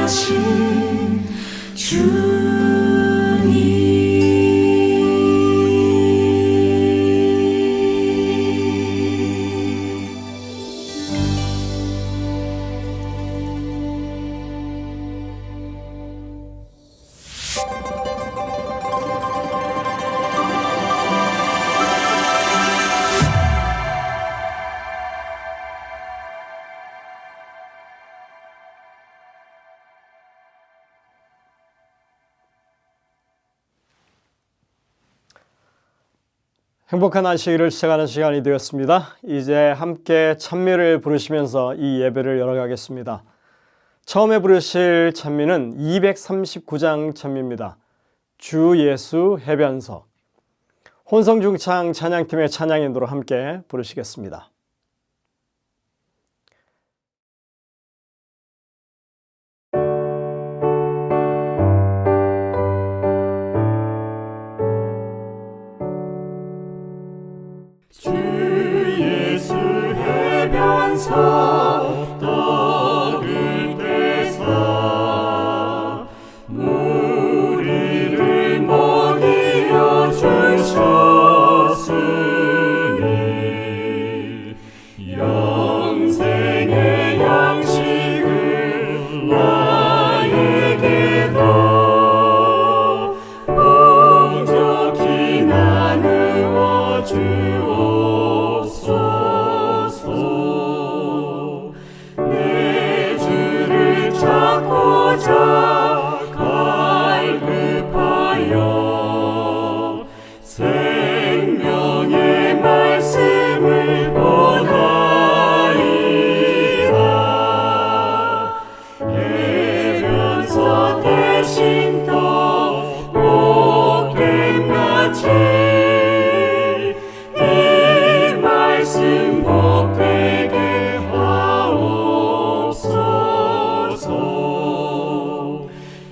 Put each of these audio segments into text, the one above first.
귀하신 주님. 행복한 안식일을 시작하는 시간이 되었습니다. 이제 함께 찬미를 부르시면서 이 예배를 열어가겠습니다. 처음에 부르실 찬미는 239장 찬미입니다. 주 예수 해변서. 혼성중창 찬양팀의 찬양 인도로 함께 부르시겠습니다. 해변서 떡을 떼사 무리를 먹이어 주셨으니 영생의 양식을 나에게 더 풍족히 나누어 주옵소서. 갈급하여 생명의 말씀을 원하이다. 해변서 대신 더 복됨같이 이 말씀 복되게 하옵소서.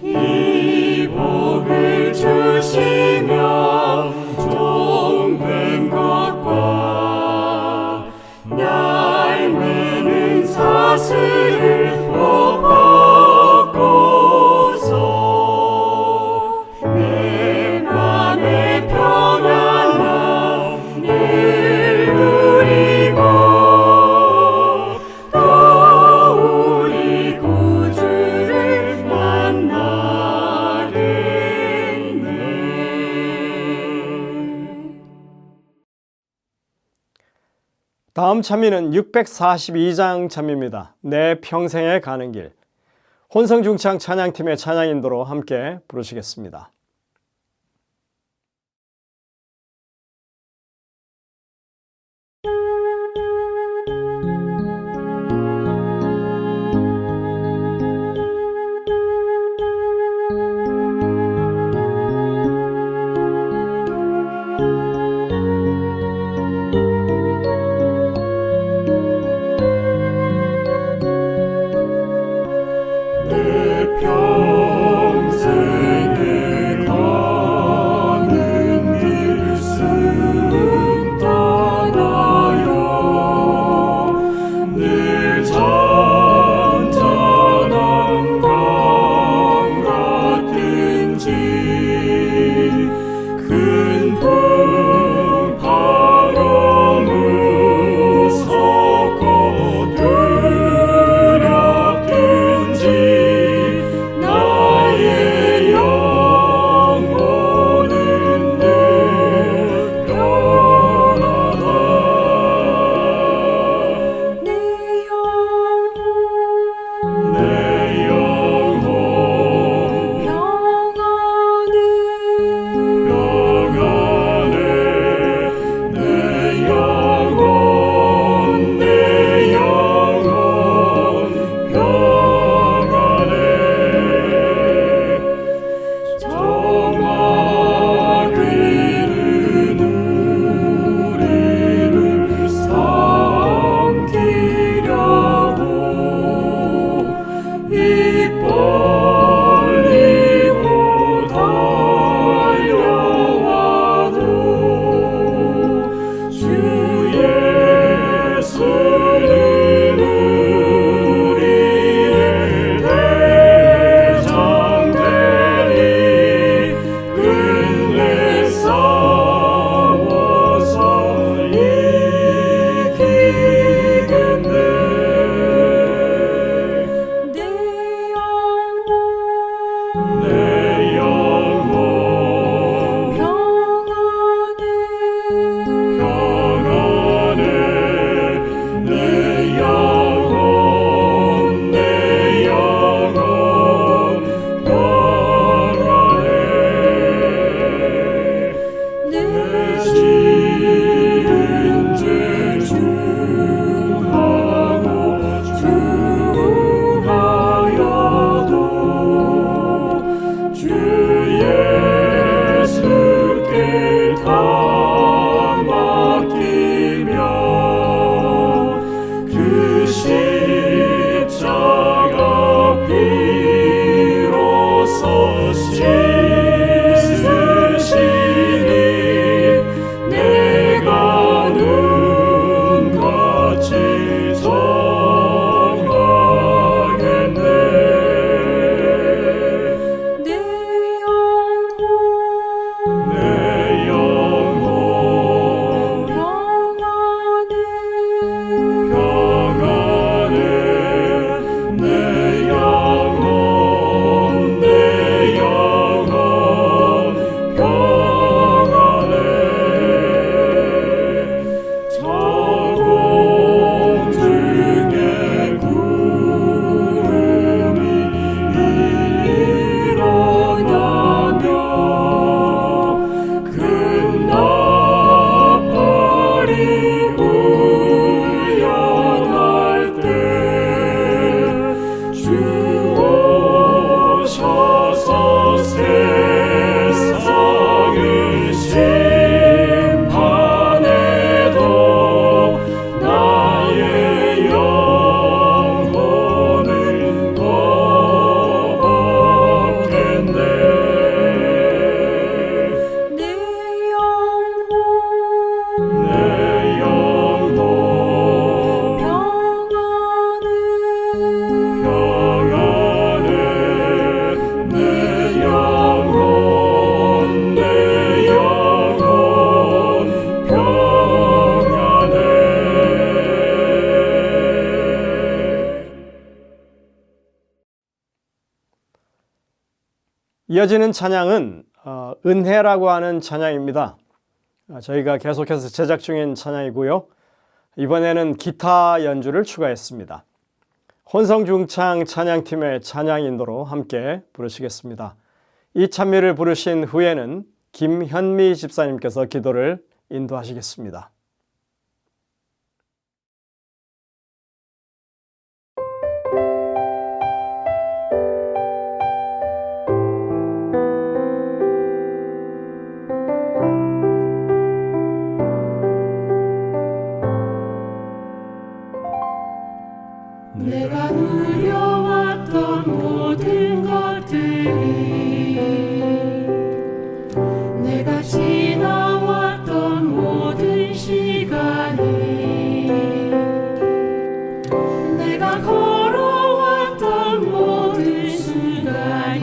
이 복을 주시며 종된 것과 날매는 사슬을 벗고서 내 맘의 평안함 늘 누리고 또 우리 구주를 만나겠네. 다음 찬미는 642장 찬미입니다. 내 평생에 가는 길. 혼성중창 찬양팀의 찬양 인도로 함께 부르시겠습니다. 내 평생에 이어지는 찬양은 은혜라고 하는 찬양입니다. 저희가 계속해서 제작 중인 찬양이고요. 이번에는 기타 연주를 추가했습니다. 혼성중창 찬양팀의 찬양 인도로 함께 부르시겠습니다. 이 찬미를 부르신 후에는 김현미 집사님께서 기도를 인도하시겠습니다. 내가 누려왔던 모든 것들이 내가 지나왔던 모든 시간이 내가 걸어왔던 모든 순간이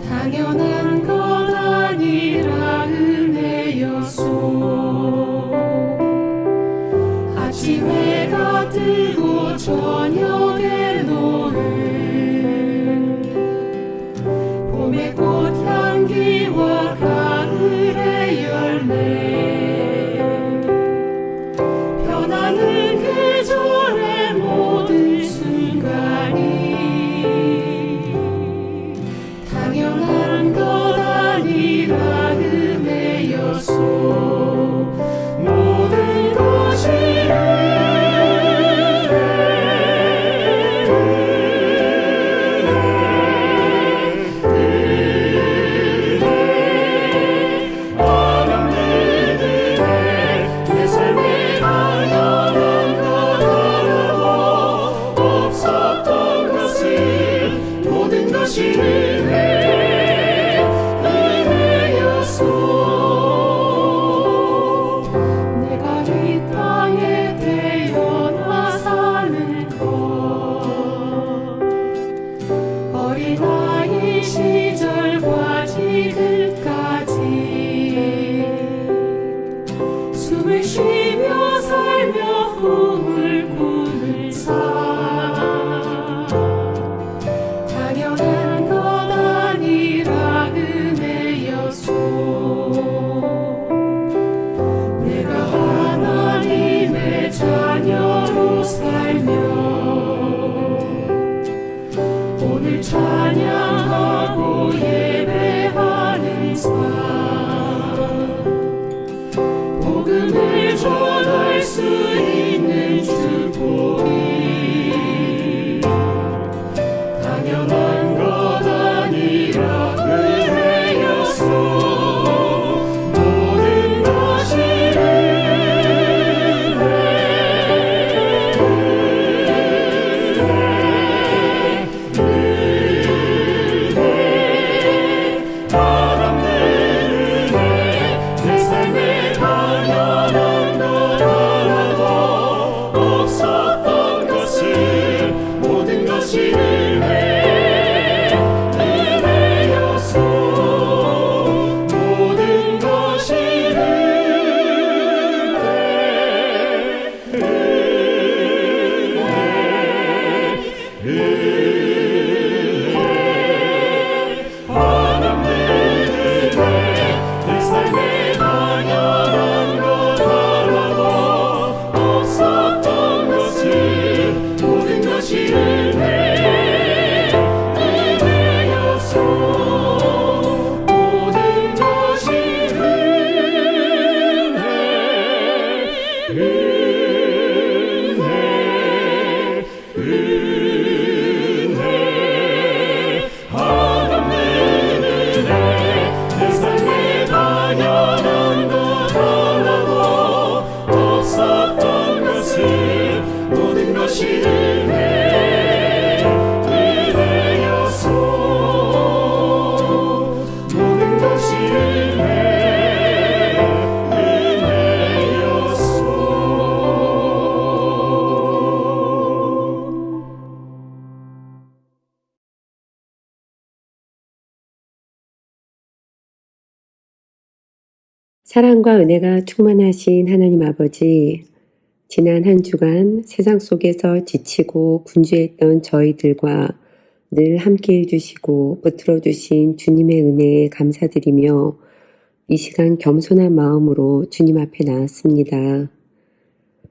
당연한 것 아니라 은혜였소. 아침에가 뜨고 저녁에 노을 봄의 꽃향기와 가을의 열매 변하는 계절의 모든 순간이 당연한 것 아니라 은혜였소. 모든 것이 내가 이 땅에 태어나 사는 것 어린아이 시절과 지금까지 숨을 쉬며 살며 꿈을 사 당연한 것 아니라 은혜였소. 내가 하나님의 자녀로 살며 오늘 찬양하고 예배하는 삶 복음을 전할 수 있는 축복이 당연한 것 아니라 은혜였소. 모든 것이 바람는 은혜 내 삶에 당연한 것 하나도 없었던 것을 모든 것이 은혜였소. 모든 것이 바람는 은혜 내 삶에 당연한 것 하나도 없었던 것을 모든 것이 은혜였소. 모든 것이 바람는 은혜 내 삶에 당연한 것 하나도 없었던 것을 모든 것이 은혜였소. 모든 것이 은혜였소. 사랑과 은혜가 충만하신 하나님 아버지, 지난 한 주간 세상 속에서 지치고 분주했던 저희들과 늘 함께 해주시고 붙들어 주신 주님의 은혜에 감사드리며 이 시간 겸손한 마음으로 주님 앞에 나왔습니다.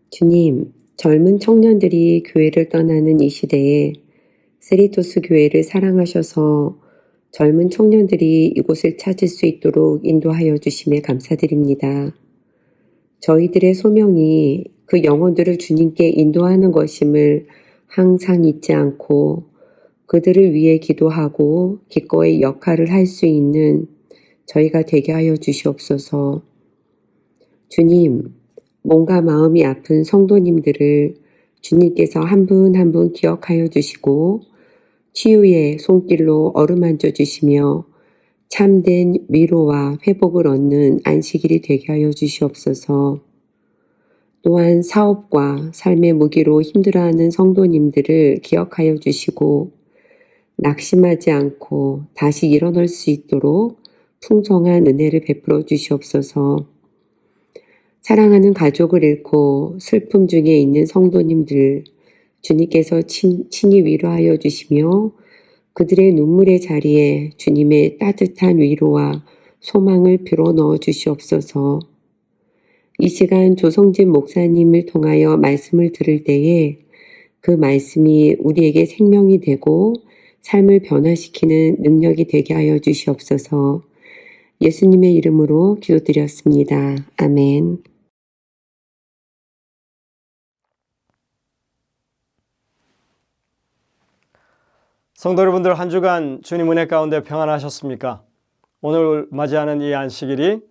주님, 젊은 청년들이 교회를 떠나는 이 시대에 세리토스 교회를 사랑하셔서 젊은 청년들이 이곳을 찾을 수 있도록 인도하여 주심에 감사드립니다. 저희들의 소명이 그 영혼들을 주님께 인도하는 것임을 항상 잊지 않고 그들을 위해 기도하고 기꺼이 역할을 할 수 있는 저희가 되게 하여 주시옵소서. 주님, 몸과 마음이 아픈 성도님들을 주님께서 한 분 한 분 기억하여 주시고 치유의 손길로 어루만져 주시며 참된 위로와 회복을 얻는 안식일이 되게 하여 주시옵소서. 또한 사업과 삶의 무기로 힘들어하는 성도님들을 기억하여 주시고 낙심하지 않고 다시 일어날 수 있도록 풍성한 은혜를 베풀어 주시옵소서. 사랑하는 가족을 잃고 슬픔 중에 있는 성도님들 주님께서 친히 위로하여 주시며 그들의 눈물의 자리에 주님의 따뜻한 위로와 소망을 불어넣어 주시옵소서. 이 시간 조성진 목사님을 통하여 말씀을 들을 때에 그 말씀이 우리에게 생명이 되고 삶을 변화시키는 능력이 되게 하여 주시옵소서. 예수님의 이름으로 기도드렸습니다. 아멘. 성도 여러분들, 한 주간 주님 은혜 가운데 평안하셨습니까? 오늘 맞이하는 이 안식일이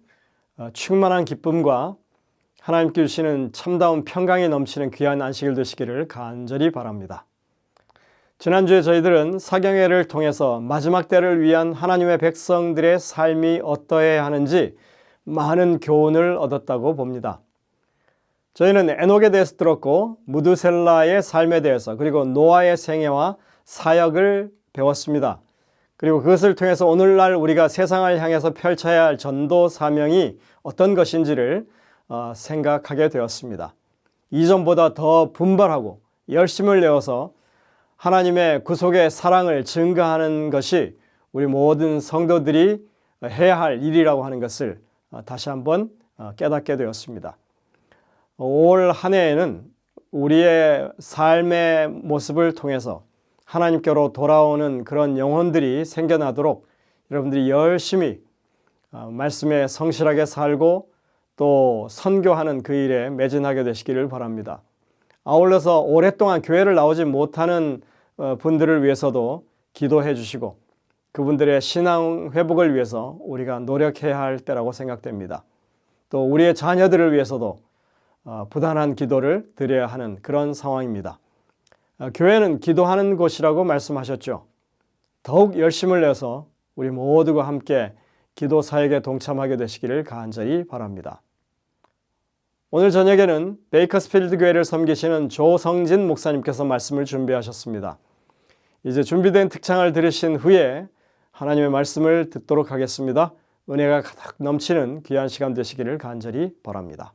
충만한 기쁨과 하나님께 주시는 참다운 평강이 넘치는 귀한 안식일 되시기를 간절히 바랍니다. 지난주에 저희들은 사경회를 통해서 마지막 때를 위한 하나님의 백성들의 삶이 어떠해야 하는지 많은 교훈을 얻었다고 봅니다. 저희는 에녹에 대해서 들었고 무드셀라의 삶에 대해서 그리고 노아의 생애와 사역을 배웠습니다. 그리고 그것을 통해서 오늘날 우리가 세상을 향해서 펼쳐야 할 전도 사명이 어떤 것인지를 생각하게 되었습니다. 이전보다 더 분발하고 열심을 내어서 하나님의 구속의 사랑을 증거하는 것이 우리 모든 성도들이 해야 할 일이라고 하는 것을 다시 한번 깨닫게 되었습니다. 올 한 해에는 우리의 삶의 모습을 통해서 하나님께로 돌아오는 그런 영혼들이 생겨나도록 여러분들이 열심히 말씀에 성실하게 살고 또 선교하는 그 일에 매진하게 되시기를 바랍니다. 아울러서 오랫동안 교회를 나오지 못하는 분들을 위해서도 기도해 주시고 그분들의 신앙 회복을 위해서 우리가 노력해야 할 때라고 생각됩니다. 또 우리의 자녀들을 위해서도 부단한 기도를 드려야 하는 그런 상황입니다. 교회는 기도하는 곳이라고 말씀하셨죠. 더욱 열심을 내서 우리 모두가 함께 기도 사역에 동참하게 되시기를 간절히 바랍니다. 오늘 저녁에는 베이커스필드 교회를 섬기시는 조성진 목사님께서 말씀을 준비하셨습니다. 이제 준비된 특창을 들으신 후에 하나님의 말씀을 듣도록 하겠습니다. 은혜가 가득 넘치는 귀한 시간 되시기를 간절히 바랍니다.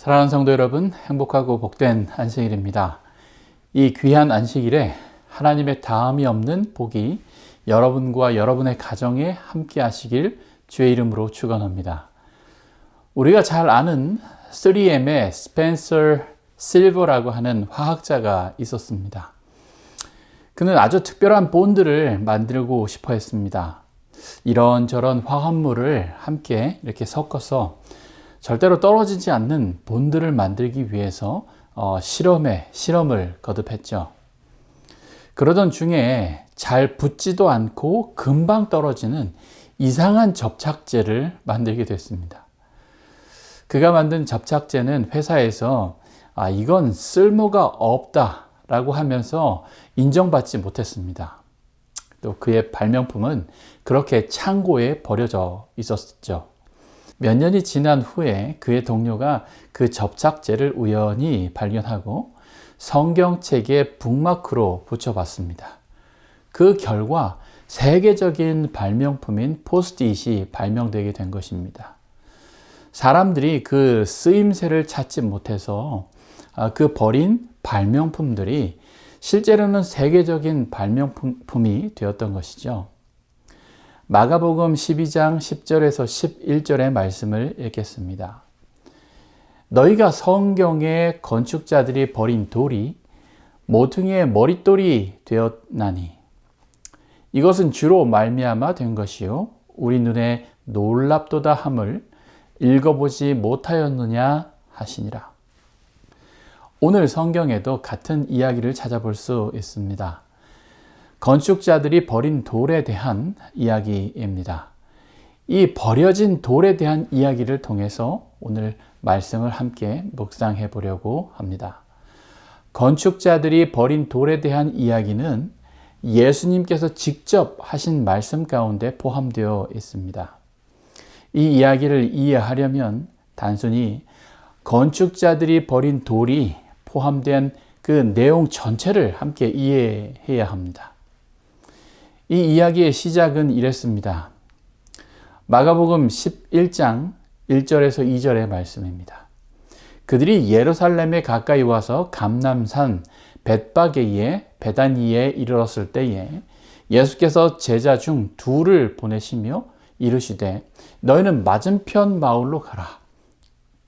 사랑하는 성도 여러분, 행복하고 복된 안식일입니다. 이 귀한 안식일에 하나님의 다함이 없는 복이 여러분과 여러분의 가정에 함께 하시길 주의 이름으로 축원합니다. 우리가 잘 아는 3M의 스펜서 실버라고 하는 화학자가 있었습니다. 그는 아주 특별한 본드를 만들고 싶어 했습니다. 이런저런 화합물을 함께 이렇게 섞어서 절대로 떨어지지 않는 본드를 만들기 위해서 실험을 거듭했죠. 그러던 중에 잘 붙지도 않고 금방 떨어지는 이상한 접착제를 만들게 됐습니다. 그가 만든 접착제는 회사에서 이건 쓸모가 없다라고 하면서 인정받지 못했습니다. 또 그의 발명품은 그렇게 창고에 버려져 있었죠. 몇 년이 지난 후에 그의 동료가 그 접착제를 우연히 발견하고 성경책에 북마크로 붙여봤습니다. 그 결과 세계적인 발명품인 포스트잇이 발명되게 된 것입니다. 사람들이 그 쓰임새를 찾지 못해서 그 버린 발명품들이 실제로는 세계적인 발명품이 되었던 것이죠. 마가복음 12장 10절에서 11절의 말씀을 읽겠습니다. 너희가 성경의 건축자들이 버린 돌이 모퉁이의 머릿돌이 되었나니 이것은 주로 말미암아 된 것이요 우리 눈에 놀랍도다 함을 읽어보지 못하였느냐 하시니라. 오늘 성경에도 같은 이야기를 찾아볼 수 있습니다. 건축자들이 버린 돌에 대한 이야기입니다. 이 버려진 돌에 대한 이야기를 통해서 오늘 말씀을 함께 묵상해 보려고 합니다. 건축자들이 버린 돌에 대한 이야기는 예수님께서 직접 하신 말씀 가운데 포함되어 있습니다. 이 이야기를 이해하려면 단순히 건축자들이 버린 돌이 포함된 그 내용 전체를 함께 이해해야 합니다. 이 이야기의 시작은 이랬습니다. 마가복음 11장 1절에서 2절의 말씀입니다. 그들이 예루살렘에 가까이 와서 감람산 벳바게의 베다니에 이르렀을 때에 예수께서 제자 중 둘을 보내시며 이르시되 너희는 맞은편 마을로 가라.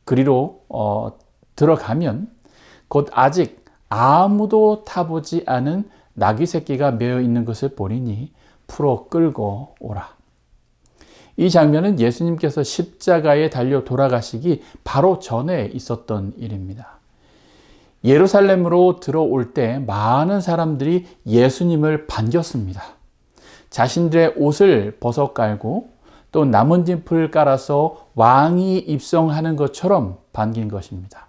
그리로 들어가면 곧 아직 아무도 타보지 않은 나귀 새끼가 메어 있는 것을 보리니 풀어 끌고 오라. 이 장면은 예수님께서 십자가에 달려 돌아가시기 바로 전에 있었던 일입니다. 예루살렘으로 들어올 때 많은 사람들이 예수님을 반겼습니다. 자신들의 옷을 벗어 깔고 또 나뭇잎을 깔아서 왕이 입성하는 것처럼 반긴 것입니다.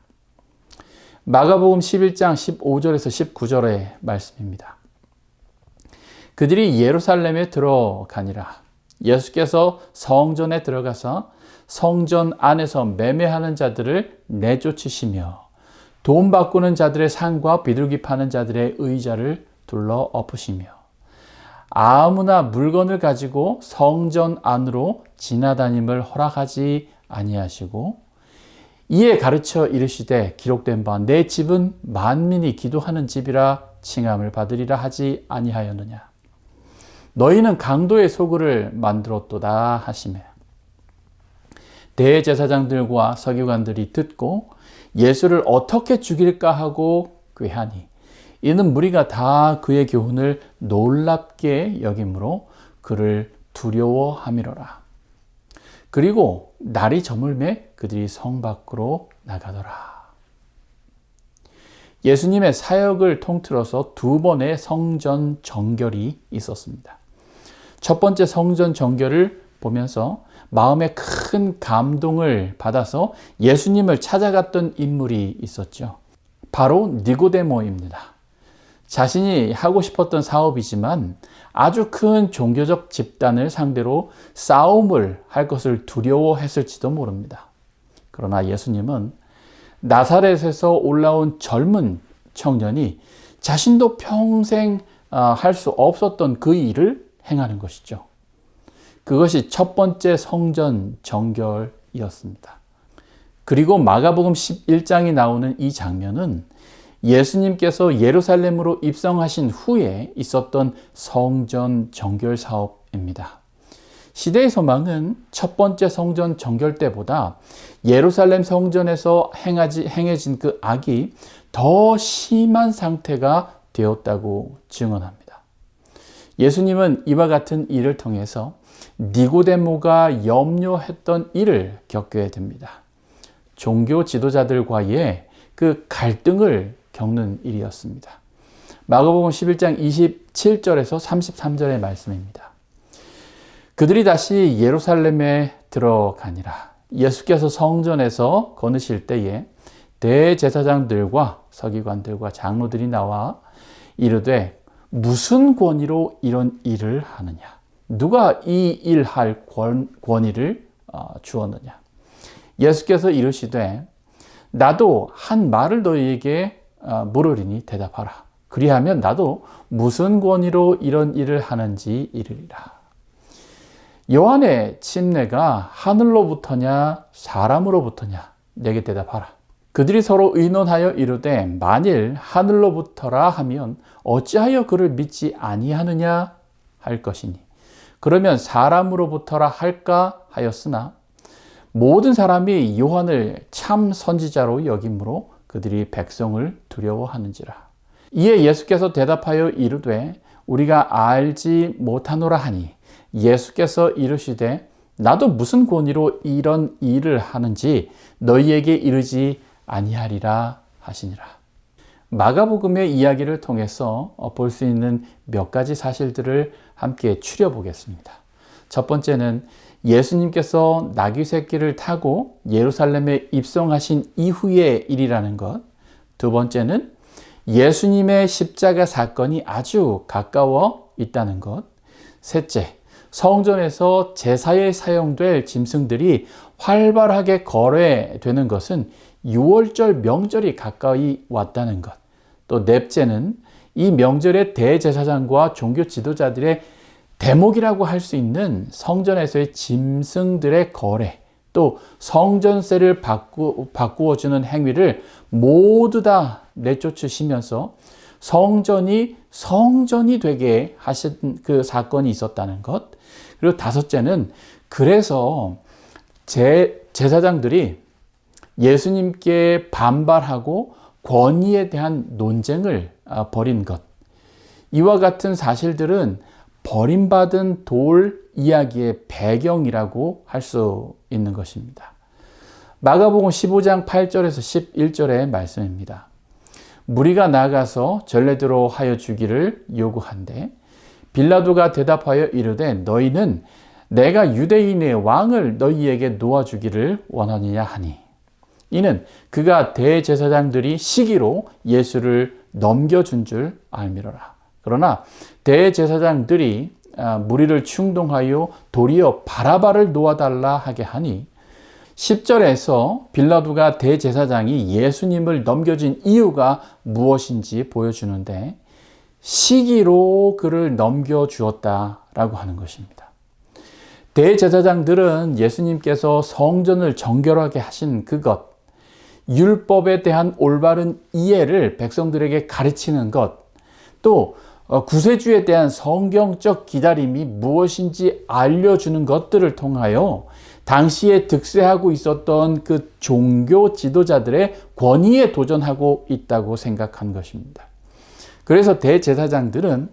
마가복음 11장 15절에서 19절의 말씀입니다. 그들이 예루살렘에 들어가니라. 예수께서 성전에 들어가서 성전 안에서 매매하는 자들을 내쫓으시며 돈 바꾸는 자들의 상과 비둘기 파는 자들의 의자를 둘러 엎으시며 아무나 물건을 가지고 성전 안으로 지나다님을 허락하지 아니하시고 이에 가르쳐 이르시되 기록된 바 내 집은 만민이 기도하는 집이라 칭함을 받으리라 하지 아니하였느냐. 너희는 강도의 소굴을 만들었도다 하시매 대제사장들과 서기관들이 듣고 예수를 어떻게 죽일까 하고 꾀하니 이는 무리가 다 그의 교훈을 놀랍게 여김으로 그를 두려워함이로라. 그리고 날이 저물매 그들이 성 밖으로 나가더라. 예수님의 사역을 통틀어서 두 번의 성전 정결이 있었습니다. 첫 번째 성전 정결을 보면서 마음에 큰 감동을 받아서 예수님을 찾아갔던 인물이 있었죠. 바로 니고데모입니다. 자신이 하고 싶었던 사업이지만 아주 큰 종교적 집단을 상대로 싸움을 할 것을 두려워했을지도 모릅니다. 그러나 예수님은 나사렛에서 올라온 젊은 청년이 자신도 평생 할 수 없었던 그 일을 행하는 것이죠. 그것이 첫 번째 성전 정결이었습니다. 그리고 마가복음 11장에 나오는 이 장면은 예수님께서 예루살렘으로 입성하신 후에 있었던 성전 정결 사업입니다. 시대의 소망은 첫 번째 성전 정결 때보다 예루살렘 성전에서 행해진 그 악이 더 심한 상태가 되었다고 증언합니다. 예수님은 이와 같은 일을 통해서 니고데모가 염려했던 일을 겪게 됩니다. 종교 지도자들과의 그 갈등을 겪는 일이었습니다. 마가복음 11장 27절에서 33절의 말씀입니다. 그들이 다시 예루살렘에 들어가니라. 예수께서 성전에서 거느실 때에 대제사장들과 서기관들과 장로들이 나와 이르되 무슨 권위로 이런 일을 하느냐? 누가 이 일할 권위를 주었느냐? 예수께서 이르시되 나도 한 말을 너희에게 물으리니 대답하라. 그리하면 나도 무슨 권위로 이런 일을 하는지 이르리라. 요한의 침례가 하늘로부터냐 사람으로부터냐 내게 대답하라. 그들이 서로 의논하여 이르되 만일 하늘로부터라 하면 어찌하여 그를 믿지 아니하느냐 할 것이니 그러면 사람으로부터라 할까 하였으나 모든 사람이 요한을 참 선지자로 여김으로 그들이 백성을 두려워하는지라. 이에 예수께서 대답하여 이르되 우리가 알지 못하노라 하니 예수께서 이르시되 나도 무슨 권위로 이런 일을 하는지 너희에게 이르지 아니하리라 하시니라. 마가복음의 이야기를 통해서 볼 수 있는 몇 가지 사실들을 함께 추려보겠습니다. 첫 번째는 예수님께서 나귀 새끼를 타고 예루살렘에 입성하신 이후의 일이라는 것. 두 번째는 예수님의 십자가 사건이 아주 가까워 있다는 것. 셋째, 성전에서 제사에 사용될 짐승들이 활발하게 거래되는 것은 유월절 명절이 가까이 왔다는 것. 또 넷째는 이 명절의 대제사장과 종교 지도자들의 대목이라고 할 수 있는 성전에서의 짐승들의 거래, 또 성전세를 바꾸어주는 행위를 모두 다 내쫓으시면서 성전이 되게 하신 그 사건이 있었다는 것. 그리고 다섯째는 그래서 제사장들이 예수님께 반발하고 권위에 대한 논쟁을 벌인 것. 이와 같은 사실들은 버림받은 돌 이야기의 배경이라고 할 수 있는 것입니다. 마가복음 15장 8절에서 11절의 말씀입니다. 무리가 나가서 전례대로 하여 주기를 요구한대 빌라도가 대답하여 이르되 너희는 내가 유대인의 왕을 너희에게 놓아주기를 원하느냐 하니 이는 그가 대제사장들이 시기로 예수를 넘겨준 줄 알미러라. 그러나 대제사장들이 무리를 충동하여 도리어 바라바를 놓아달라 하게 하니 10절에서 빌라도가 대제사장이 예수님을 넘겨준 이유가 무엇인지 보여주는데 시기로 그를 넘겨주었다라고 하는 것입니다. 대제사장들은 예수님께서 성전을 정결하게 하신 그것, 율법에 대한 올바른 이해를 백성들에게 가르치는 것, 또 구세주에 대한 성경적 기다림이 무엇인지 알려주는 것들을 통하여 당시에 득세하고 있었던 그 종교 지도자들의 권위에 도전하고 있다고 생각한 것입니다. 그래서 대제사장들은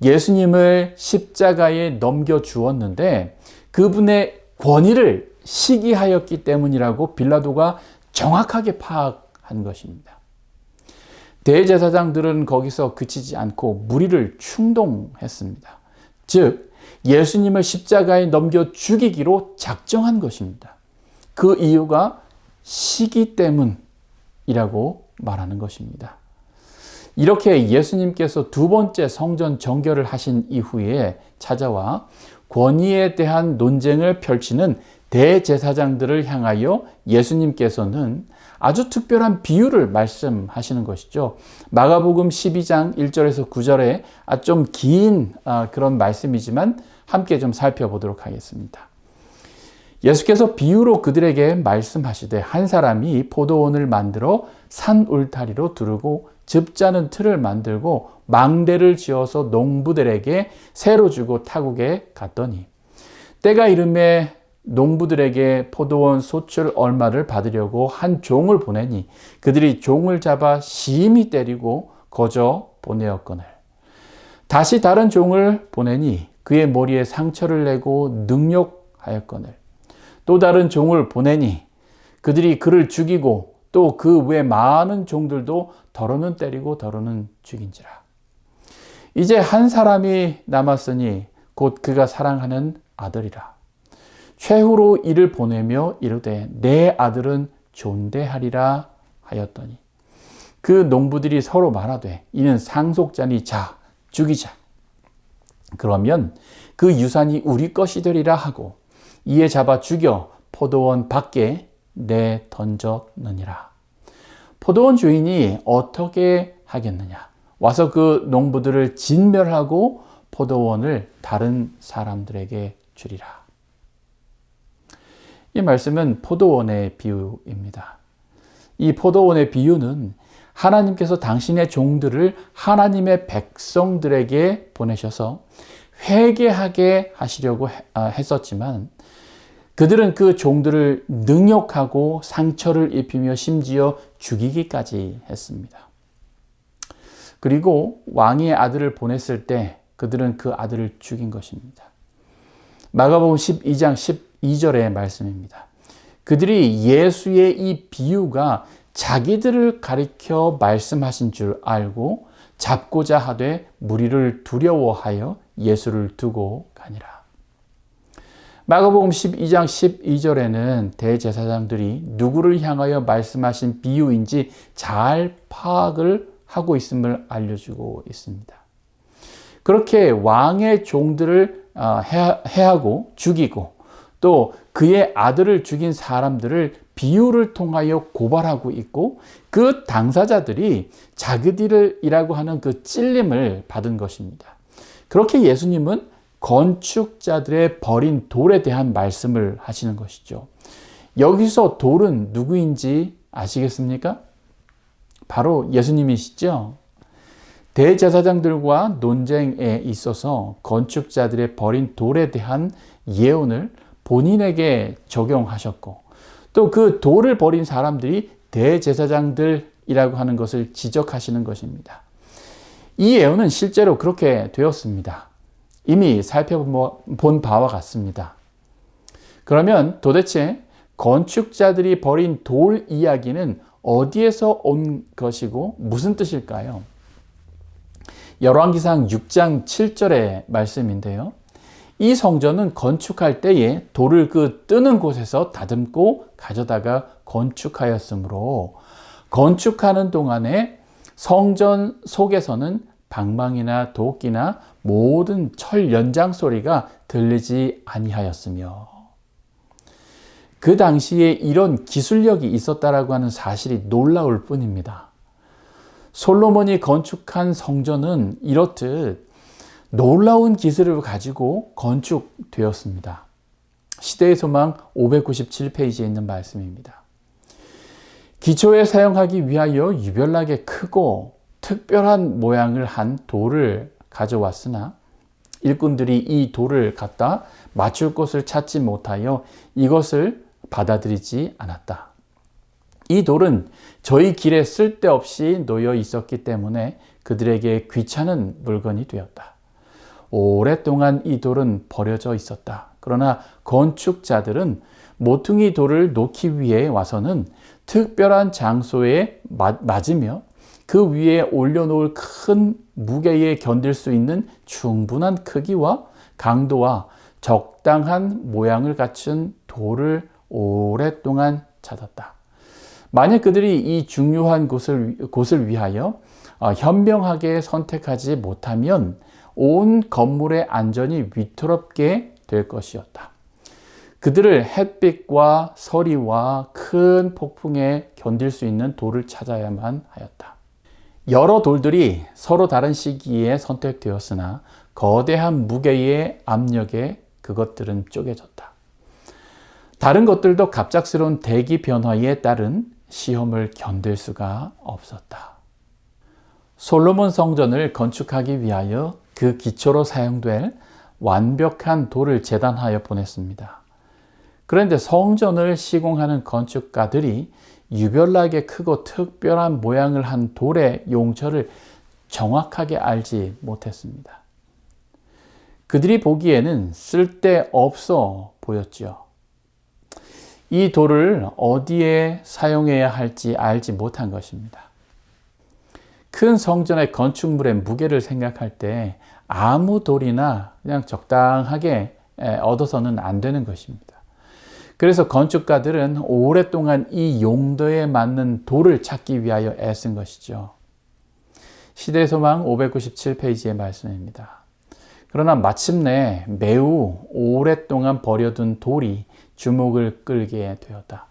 예수님을 십자가에 넘겨주었는데 그분의 권위를 시기하였기 때문이라고 빌라도가 정확하게 파악한 것입니다. 대제사장들은 거기서 그치지 않고 무리를 충동했습니다. 즉 예수님을 십자가에 넘겨 죽이기로 작정한 것입니다. 그 이유가 시기 때문이라고 말하는 것입니다. 이렇게 예수님께서 두 번째 성전 정결을 하신 이후에 찾아와 권위에 대한 논쟁을 펼치는 대제사장들을 향하여 예수님께서는 아주 특별한 비유를 말씀하시는 것이죠. 마가복음 12장 1절에서 9절에 좀 긴 그런 말씀이지만 함께 좀 살펴보도록 하겠습니다. 예수께서 비유로 그들에게 말씀하시되 한 사람이 포도원을 만들어 산 울타리로 두르고 즙 짜는 틀을 만들고 망대를 지어서 농부들에게 새로 주고 타국에 갔더니 때가 이름에 농부들에게 포도원 소출 얼마를 받으려고 한 종을 보내니 그들이 종을 잡아 심히 때리고 거저 보내었거늘 다시 다른 종을 보내니 그의 머리에 상처를 내고 능욕하였거늘 또 다른 종을 보내니 그들이 그를 죽이고 또 그 외 많은 종들도 더러는 때리고 더러는 죽인지라. 이제 한 사람이 남았으니 곧 그가 사랑하는 아들이라. 최후로 이를 보내며 이르되 내 아들은 존대하리라 하였더니 그 농부들이 서로 말하되 이는 상속자니 자 죽이자. 그러면 그 유산이 우리 것이 되리라 하고 이에 잡아 죽여 포도원 밖에 내 던졌느니라. 포도원 주인이 어떻게 하겠느냐? 와서 그 농부들을 진멸하고 포도원을 다른 사람들에게 주리라. 이 말씀은 포도원의 비유입니다. 이 포도원의 비유는 하나님께서 당신의 종들을 하나님의 백성들에게 보내셔서 회개하게 하시려고 했었지만 그들은 그 종들을 능욕하고 상처를 입히며 심지어 죽이기까지 했습니다. 그리고 왕의 아들을 보냈을 때 그들은 그 아들을 죽인 것입니다. 마가복음 12장 12절의 말씀입니다. 그들이 예수의 이 비유가 자기들을 가리켜 말씀하신 줄 알고 잡고자 하되 무리를 두려워하여 예수를 두고 가니라. 마가복음 12장 12절에는 대제사장들이 누구를 향하여 말씀하신 비유인지 잘 파악을 하고 있음을 알려주고 있습니다. 그렇게 왕의 종들을 해하고 죽이고 또 그의 아들을 죽인 사람들을 비유를 통하여 고발하고 있고 그 당사자들이 자기들이라고 하는 그 찔림을 받은 것입니다. 그렇게 예수님은 건축자들의 버린 돌에 대한 말씀을 하시는 것이죠. 여기서 돌은 누구인지 아시겠습니까? 바로 예수님이시죠. 대제사장들과 논쟁에 있어서 건축자들의 버린 돌에 대한 예언을 본인에게 적용하셨고 또 그 돌을 버린 사람들이 대제사장들이라고 하는 것을 지적하시는 것입니다. 이 예언은 실제로 그렇게 되었습니다. 이미 살펴본 바와 같습니다. 그러면 도대체 건축자들이 버린 돌 이야기는 어디에서 온 것이고 무슨 뜻일까요? 열왕기상 6장 7절의 말씀인데요. 이 성전은 건축할 때에 돌을 그 뜨는 곳에서 다듬고 가져다가 건축하였으므로 건축하는 동안에 성전 속에서는 방망이나 도끼나 모든 철 연장 소리가 들리지 아니하였으며 그 당시에 이런 기술력이 있었다라고 하는 사실이 놀라울 뿐입니다. 솔로몬이 건축한 성전은 이렇듯 놀라운 기술을 가지고 건축되었습니다. 시대의 소망 597페이지에 있는 말씀입니다. 기초에 사용하기 위하여 유별나게 크고 특별한 모양을 한 돌을 가져왔으나 일꾼들이 이 돌을 갖다 맞출 곳을 찾지 못하여 이것을 받아들이지 않았다. 이 돌은 저희 길에 쓸데없이 놓여 있었기 때문에 그들에게 귀찮은 물건이 되었다. 오랫동안 이 돌은 버려져 있었다. 그러나 건축자들은 모퉁이 돌을 놓기 위해 와서는 특별한 장소에 맞으며 그 위에 올려놓을 큰 무게에 견딜 수 있는 충분한 크기와 강도와 적당한 모양을 갖춘 돌을 오랫동안 찾았다. 만약 그들이 이 중요한 곳을 위하여 현명하게 선택하지 못하면 온 건물의 안전이 위태롭게 될 것이었다. 그들을 햇빛과 서리와 큰 폭풍에 견딜 수 있는 돌을 찾아야만 하였다. 여러 돌들이 서로 다른 시기에 선택되었으나 거대한 무게의 압력에 그것들은 쪼개졌다. 다른 것들도 갑작스러운 대기 변화에 따른 시험을 견딜 수가 없었다. 솔로몬 성전을 건축하기 위하여 그 기초로 사용될 완벽한 돌을 제단하여 보냈습니다. 그런데 성전을 시공하는 건축가들이 유별나게 크고 특별한 모양을 한 돌의 용처를 정확하게 알지 못했습니다. 그들이 보기에는 쓸데없어 보였지요. 이 돌을 어디에 사용해야 할지 알지 못한 것입니다. 큰 성전의 건축물의 무게를 생각할 때 아무 돌이나 그냥 적당하게 얻어서는 안 되는 것입니다. 그래서 건축가들은 오랫동안 이 용도에 맞는 돌을 찾기 위하여 애쓴 것이죠. 시대의 소망 597페이지의 말씀입니다. 그러나 마침내 매우 오랫동안 버려둔 돌이 주목을 끌게 되었다.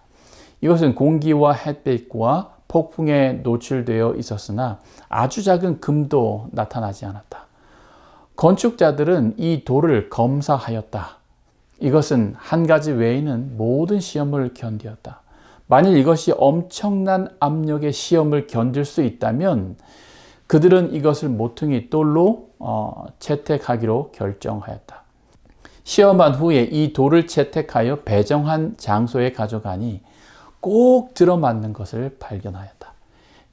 이것은 공기와 햇빛과 폭풍에 노출되어 있었으나 아주 작은 금도 나타나지 않았다. 건축자들은 이 돌을 검사하였다. 이것은 한 가지 외에는 모든 시험을 견디었다. 만일 이것이 엄청난 압력의 시험을 견딜 수 있다면 그들은 이것을 모퉁이 돌로 채택하기로 결정하였다. 시험한 후에 이 돌을 채택하여 배정한 장소에 가져가니 꼭 들어맞는 것을 발견하였다.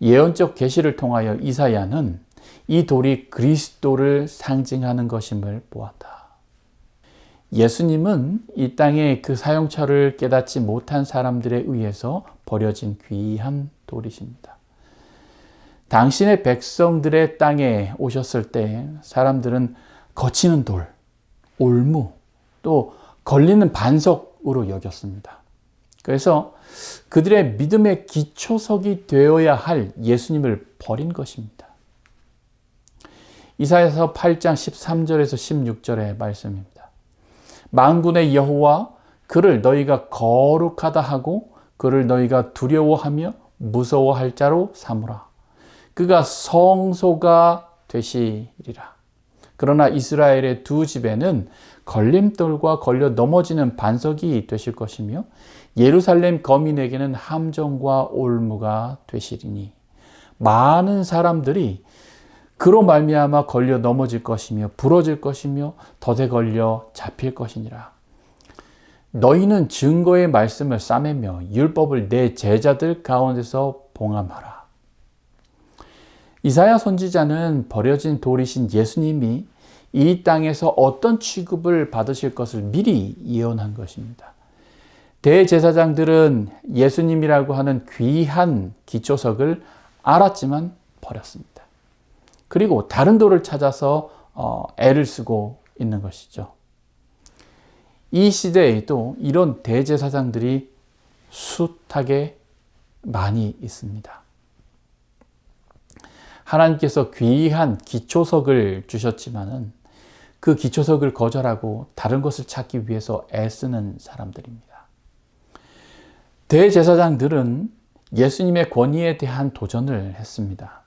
예언적 계시를 통하여 이사야는 이 돌이 그리스도를 상징하는 것임을 보았다. 예수님은 이 땅의 그 사용처를 깨닫지 못한 사람들에 의해서 버려진 귀한 돌이십니다. 당신의 백성들의 땅에 오셨을 때 사람들은 거치는 돌, 올무, 또 걸리는 반석으로 여겼습니다. 그래서 그들의 믿음의 기초석이 되어야 할 예수님을 버린 것입니다. 이사야서 8장 13절에서 16절의 말씀입니다. 만군의 여호와 그를 너희가 거룩하다 하고 그를 너희가 두려워하며 무서워할 자로 삼으라. 그가 성소가 되시리라. 그러나 이스라엘의 두 집에는 걸림돌과 걸려 넘어지는 반석이 되실 것이며 예루살렘 거민에게는 함정과 올무가 되시리니 많은 사람들이 그로 말미암아 걸려 넘어질 것이며 부러질 것이며 덫에 걸려 잡힐 것이니라. 너희는 증거의 말씀을 싸매며 율법을 내 제자들 가운데서 봉함하라. 이사야 선지자는 버려진 돌이신 예수님이 이 땅에서 어떤 취급을 받으실 것을 미리 예언한 것입니다. 대제사장들은 예수님이라고 하는 귀한 기초석을 알았지만 버렸습니다. 그리고 다른 돌을 찾아서 애를 쓰고 있는 것이죠. 이 시대에도 이런 대제사장들이 숱하게 많이 있습니다. 하나님께서 귀한 기초석을 주셨지만은 그 기초석을 거절하고 다른 것을 찾기 위해서 애쓰는 사람들입니다. 대제사장들은 예수님의 권위에 대한 도전을 했습니다.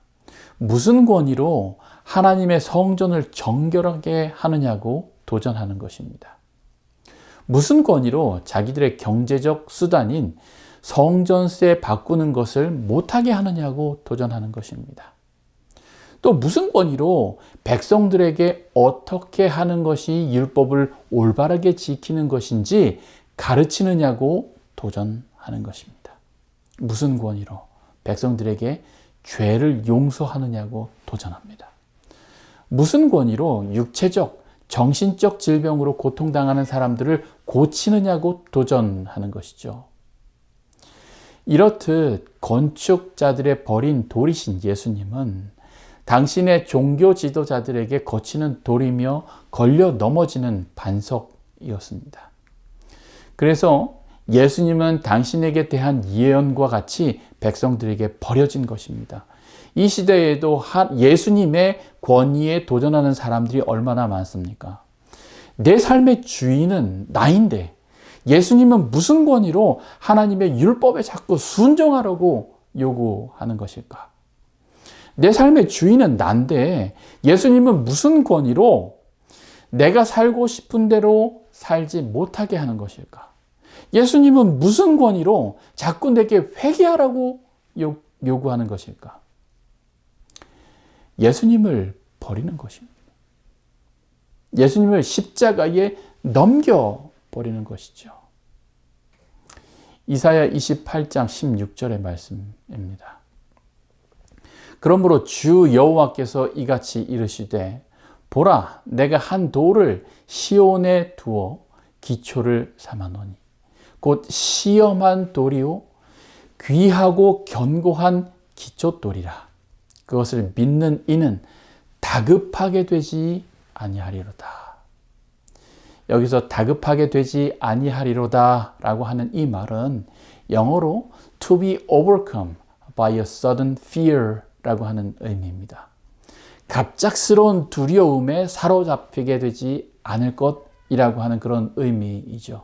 무슨 권위로 하나님의 성전을 정결하게 하느냐고 도전하는 것입니다. 무슨 권위로 자기들의 경제적 수단인 성전세 바꾸는 것을 못하게 하느냐고 도전하는 것입니다. 또 무슨 권위로 백성들에게 어떻게 하는 것이 율법을 올바르게 지키는 것인지 가르치느냐고 도전하는 것입니다. 무슨 권위로 백성들에게 죄를 용서하느냐고 도전합니다. 무슨 권위로 육체적, 정신적 질병으로 고통당하는 사람들을 고치느냐고 도전하는 것이죠. 이렇듯 건축자들의 버린 돌이신 예수님은 당신의 종교 지도자들에게 거치는 돌이며 걸려 넘어지는 반석이었습니다. 그래서 예수님은 당신에게 대한 예언과 같이 백성들에게 버려진 것입니다. 이 시대에도 예수님의 권위에 도전하는 사람들이 얼마나 많습니까? 내 삶의 주인은 나인데 예수님은 무슨 권위로 하나님의 율법에 자꾸 순종하라고 요구하는 것일까? 내 삶의 주인은 난데 예수님은 무슨 권위로 내가 살고 싶은 대로 살지 못하게 하는 것일까? 예수님은 무슨 권위로 자꾸 내게 회개하라고 요구하는 것일까? 예수님을 버리는 것입니다. 예수님을 십자가에 넘겨버리는 것이죠. 이사야 28장 16절의 말씀입니다. 그러므로 주 여호와께서 이같이 이르시되 보라 내가 한 돌을 시온에 두어 기초를 삼아노니 곧 시험한 돌이요 귀하고 견고한 기초돌이라. 그것을 믿는 이는 다급하게 되지 아니하리로다. 여기서 다급하게 되지 아니하리로다 라고 하는 이 말은 영어로 to be overcome by a sudden fear 라고 하는 의미입니다. 갑작스러운 두려움에 사로잡히게 되지 않을 것이라고 하는 그런 의미이죠.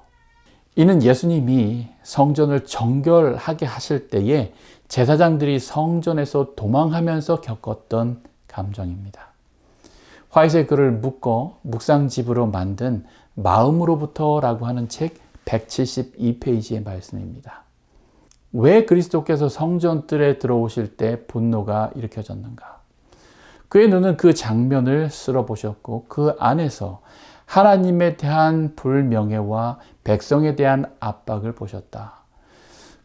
이는 예수님이 성전을 정결하게 하실 때에 제사장들이 성전에서 도망하면서 겪었던 감정입니다. 화이트의 글을 묶어 묵상집으로 만든 마음으로부터라고 하는 책 172페이지의 말씀입니다. 왜 그리스도께서 성전뜰에 들어오실 때 분노가 일으켜졌는가? 그의 눈은 그 장면을 쓸어보셨고 그 안에서 하나님에 대한 불명예와 백성에 대한 압박을 보셨다.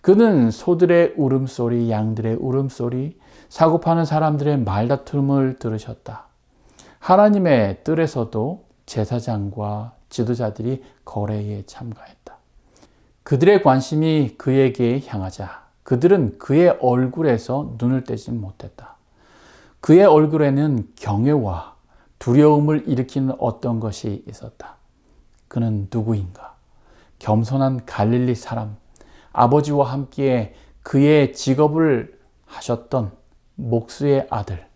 그는 소들의 울음소리, 양들의 울음소리, 사고파는 사람들의 말다툼을 들으셨다. 하나님의 뜰에서도 제사장과 지도자들이 거래에 참가했다. 그들의 관심이 그에게 향하자 그들은 그의 얼굴에서 눈을 떼지 못했다. 그의 얼굴에는 경외와 두려움을 일으키는 어떤 것이 있었다. 그는 누구인가? 겸손한 갈릴리 사람, 아버지와 함께 그의 직업을 하셨던 목수의 아들.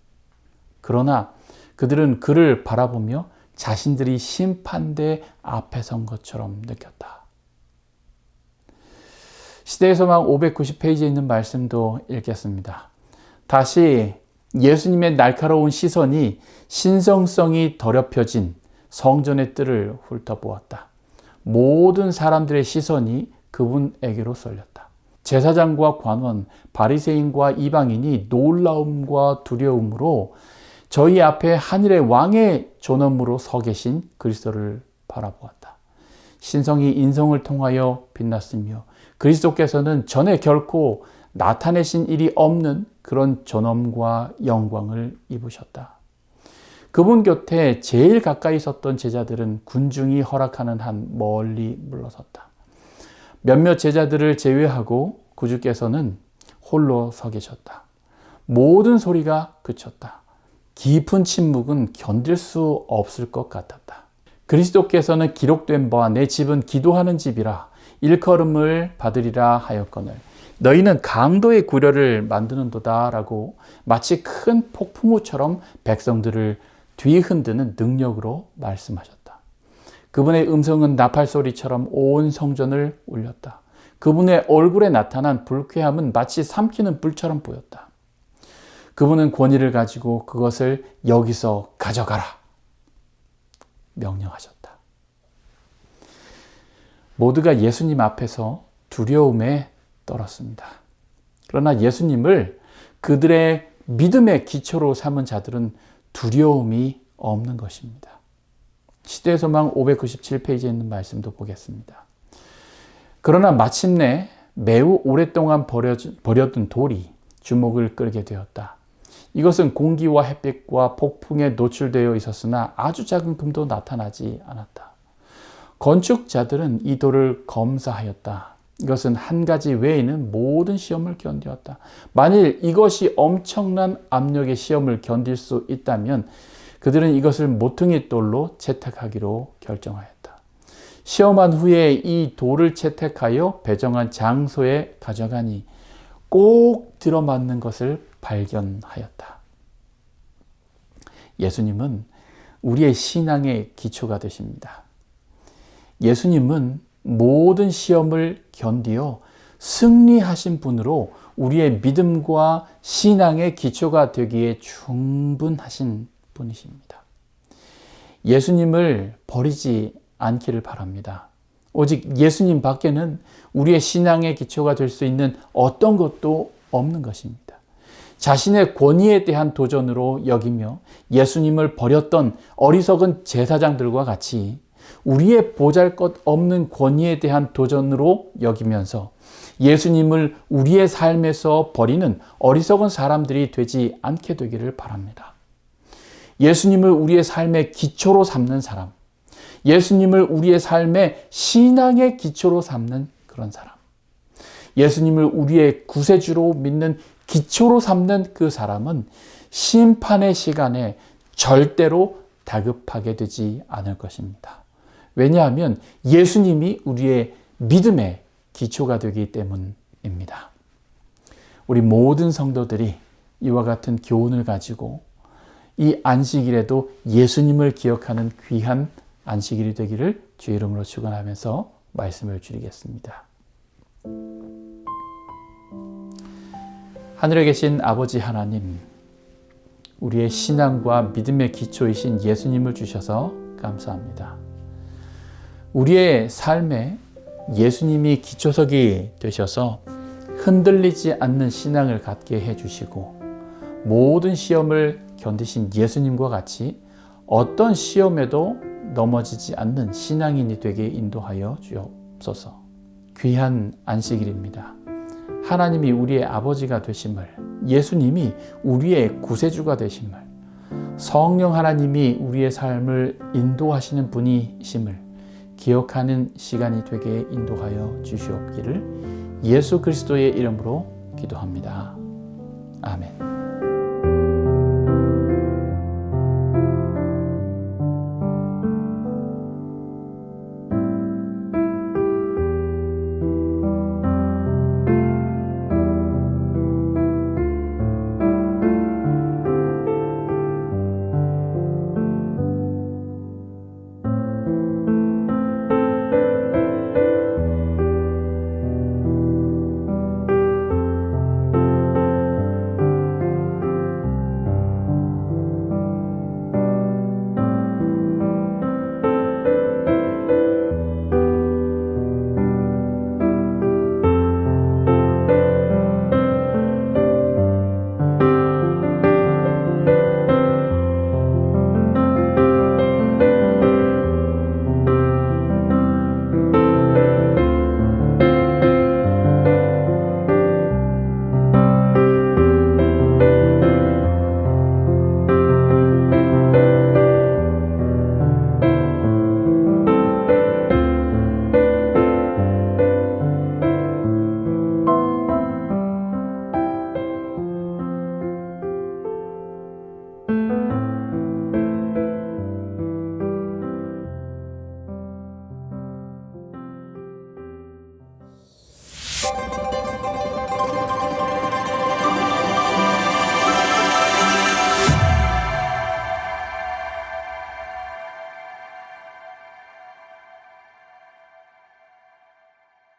그러나 그들은 그를 바라보며 자신들이 심판대 앞에 선 것처럼 느꼈다. 시대의 소망 590페이지에 있는 말씀도 읽겠습니다. 다시 예수님의 날카로운 시선이 신성성이 더럽혀진 성전의 뜰을 훑어보았다. 모든 사람들의 시선이 그분에게로 쏠렸다. 제사장과 관원, 바리새인과 이방인이 놀라움과 두려움으로 저희 앞에 하늘의 왕의 존엄으로 서 계신 그리스도를 바라보았다. 신성이 인성을 통하여 빛났으며 그리스도께서는 전에 결코 나타내신 일이 없는 그런 존엄과 영광을 입으셨다. 그분 곁에 제일 가까이 섰던 제자들은 군중이 허락하는 한 멀리 물러섰다. 몇몇 제자들을 제외하고 구주께서는 홀로 서 계셨다. 모든 소리가 그쳤다. 깊은 침묵은 견딜 수 없을 것 같았다. 그리스도께서는 기록된 바와 내 집은 기도하는 집이라 일컬음을 받으리라 하였거늘 너희는 강도의 구려를 만드는도다 라고 마치 큰 폭풍우처럼 백성들을 뒤흔드는 능력으로 말씀하셨다. 그분의 음성은 나팔소리처럼 온 성전을 울렸다. 그분의 얼굴에 나타난 불쾌함은 마치 삼키는 불처럼 보였다. 그분은 권위를 가지고 그것을 여기서 가져가라 명령하셨다. 모두가 예수님 앞에서 두려움에 떨었습니다. 그러나 예수님을 그들의 믿음의 기초로 삼은 자들은 두려움이 없는 것입니다. 시대의 소망 597페이지에 있는 말씀도 보겠습니다. 그러나 마침내 매우 오랫동안 버려둔 돌이 주목을 끌게 되었다. 이것은 공기와 햇빛과 폭풍에 노출되어 있었으나 아주 작은 금도 나타나지 않았다. 건축자들은 이 돌을 검사하였다. 이것은 한 가지 외에는 모든 시험을 견디었다. 만일 이것이 엄청난 압력의 시험을 견딜 수 있다면 그들은 이것을 모퉁이 돌로 채택하기로 결정하였다. 시험한 후에 이 돌을 채택하여 배정한 장소에 가져가니 꼭 들어맞는 것을 발견하였다. 예수님은 우리의 신앙의 기초가 되십니다. 예수님은 모든 시험을 견디어 승리하신 분으로 우리의 믿음과 신앙의 기초가 되기에 충분하신 분이십니다. 예수님을 버리지 않기를 바랍니다. 오직 예수님 밖에는 우리의 신앙의 기초가 될 수 있는 어떤 것도 없는 것입니다. 자신의 권위에 대한 도전으로 여기며 예수님을 버렸던 어리석은 제사장들과 같이 우리의 보잘것없는 권위에 대한 도전으로 여기면서 예수님을 우리의 삶에서 버리는 어리석은 사람들이 되지 않게 되기를 바랍니다. 예수님을 우리의 삶의 기초로 삼는 사람, 예수님을 우리의 삶의 신앙의 기초로 삼는 그런 사람, 예수님을 우리의 구세주로 믿는 기초로 삼는 그 사람은 심판의 시간에 절대로 다급하게 되지 않을 것입니다. 왜냐하면 예수님이 우리의 믿음의 기초가 되기 때문입니다. 우리 모든 성도들이 이와 같은 교훈을 가지고 이 안식일에도 예수님을 기억하는 귀한 안식일이 되기를 주의 이름으로 축원하면서 말씀을 드리겠습니다. 하늘에 계신 아버지 하나님, 우리의 신앙과 믿음의 기초이신 예수님을 주셔서 감사합니다. 우리의 삶에 예수님이 기초석이 되셔서 흔들리지 않는 신앙을 갖게 해주시고 모든 시험을 견디신 예수님과 같이 어떤 시험에도 넘어지지 않는 신앙인이 되게 인도하여 주옵소서. 귀한 안식일입니다. 하나님이 우리의 아버지가 되심을, 예수님이 우리의 구세주가 되심을, 성령 하나님이 우리의 삶을 인도하시는 분이심을 기억하는 시간이 되게 인도하여 주시옵기를 예수 그리스도의 이름으로 기도합니다. 아멘.